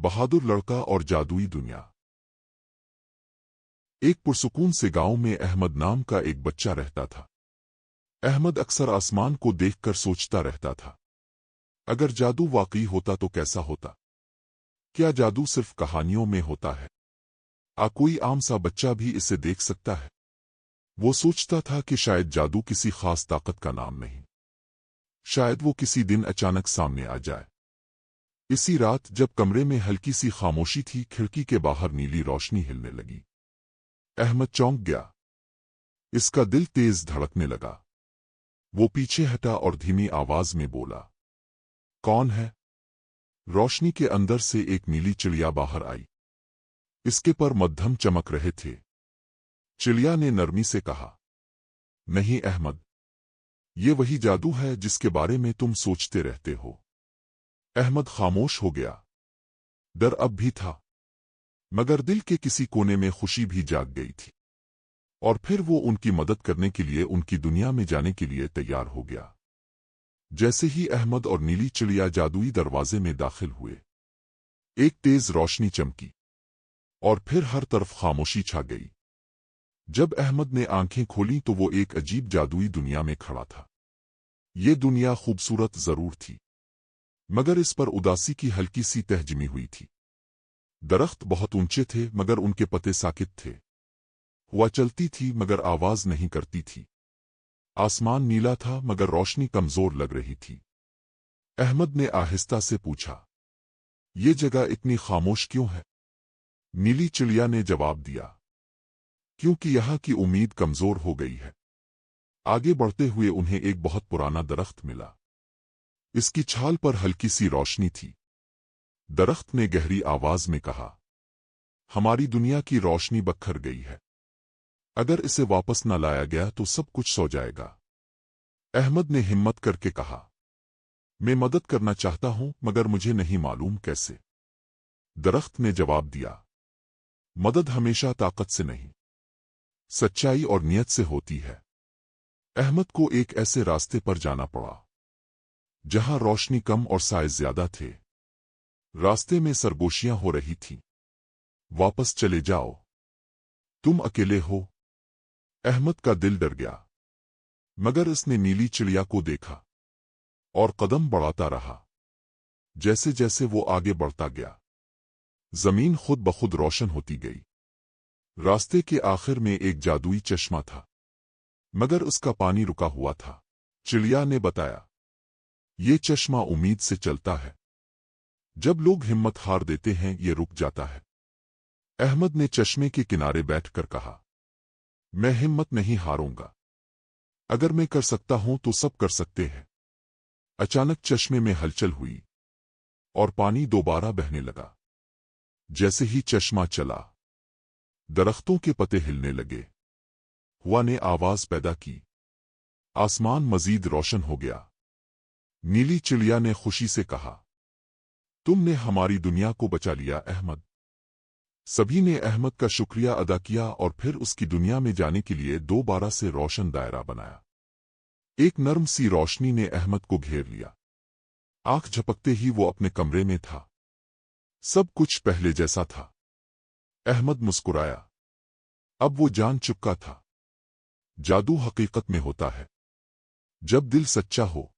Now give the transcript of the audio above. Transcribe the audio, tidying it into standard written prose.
बहादुर लड़का और जादुई दुनिया। एक पुरसुकून से गांव में अहमद नाम का एक बच्चा रहता था। अहमद अक्सर आसमान को देखकर सोचता रहता था, अगर जादू वाकई होता तो कैसा होता? क्या जादू सिर्फ कहानियों में होता है? कोई आम सा बच्चा भी इसे देख सकता है? वो सोचता था कि शायद जादू किसी खास ताकत का नाम नहीं, शायद वो किसी दिन अचानक सामने आ जाए। इसी रात जब कमरे में हल्की सी खामोशी थी, खिड़की के बाहर नीली रोशनी हिलने लगी। अहमद चौंक गया। इसका दिल तेज धड़कने लगा। वो पीछे हटा और धीमी आवाज में बोला, कौन है? रोशनी के अंदर से एक नीली चिड़िया बाहर आई। इसके पर मध्यम चमक रहे थे। चिड़िया ने नरमी से कहा, नहीं अहमद, ये वही जादू है जिसके बारे में तुम सोचते रहते हो। अहमद खामोश हो गया। डर अब भी था, मगर दिल के किसी कोने में खुशी भी जाग गई थी। और फिर वो उनकी मदद करने के लिए उनकी दुनिया में जाने के लिए तैयार हो गया। जैसे ही अहमद और नीली चिड़िया जादुई दरवाजे में दाखिल हुए, एक तेज रोशनी चमकी और फिर हर तरफ खामोशी छा गई। जब अहमद ने आंखें खोलीं तो वो एक अजीब जादुई दुनिया में खड़ा था। ये दुनिया खूबसूरत जरूर थी, मगर इस पर उदासी की हल्की सी तह जमी हुई थी। दरख्त बहुत ऊंचे थे मगर उनके पत्ते साकित थे। हवा चलती थी मगर आवाज नहीं करती थी। आसमान नीला था मगर रोशनी कमजोर लग रही थी। अहमद ने आहिस्ता से पूछा, ये जगह इतनी खामोश क्यों है? नीली चिड़िया ने जवाब दिया, क्योंकि यहाँ की उम्मीद कमजोर हो गई है। आगे बढ़ते हुए उन्हें एक बहुत पुराना दरख्त मिला। इसकी छाल पर हल्की सी रोशनी थी। दरख्त ने गहरी आवाज में कहा, हमारी दुनिया की रोशनी बखर गई है। अगर इसे वापस न लाया गया तो सब कुछ सो जाएगा। अहमद ने हिम्मत करके कहा, मैं मदद करना चाहता हूं मगर मुझे नहीं मालूम कैसे। दरख्त ने जवाब दिया, मदद हमेशा ताकत से नहीं, सच्चाई और नियत से होती है। अहमद को एक ऐसे रास्ते पर जाना पड़ा जहां रोशनी कम और साए ज्यादा थे। रास्ते में सरगोशियां हो रही थीं। वापस चले जाओ, तुम अकेले हो। अहमद का दिल डर गया, मगर उसने नीली चिड़िया को देखा और कदम बढ़ाता रहा। जैसे जैसे वो आगे बढ़ता गया, जमीन खुद ब खुद रोशन होती गई। रास्ते के आखिर में एक जादुई चश्मा था, मगर उसका पानी रुका हुआ था। चिड़िया ने बताया, ये चश्मा उम्मीद से चलता है। जब लोग हिम्मत हार देते हैं ये रुक जाता है। अहमद ने चश्मे के किनारे बैठकर कहा, मैं हिम्मत नहीं हारूंगा। अगर मैं कर सकता हूं तो सब कर सकते हैं। अचानक चश्मे में हलचल हुई और पानी दोबारा बहने लगा। जैसे ही चश्मा चला, दरख्तों के पत्ते हिलने लगे। हवा ने आवाज पैदा की। आसमान मजीद रोशन हो गया। नीली चिड़िया ने खुशी से कहा, तुमने हमारी दुनिया को बचा लिया अहमद। सभी ने अहमद का शुक्रिया अदा किया और फिर उसकी दुनिया में जाने के लिए दोबारा से रोशन दायरा बनाया। एक नर्म सी रोशनी ने अहमद को घेर लिया। आंख झपकते ही वो अपने कमरे में था। सब कुछ पहले जैसा था। अहमद मुस्कुराया। अब वो जान चुका था, जादू हकीकत में होता है जब दिल सच्चा हो।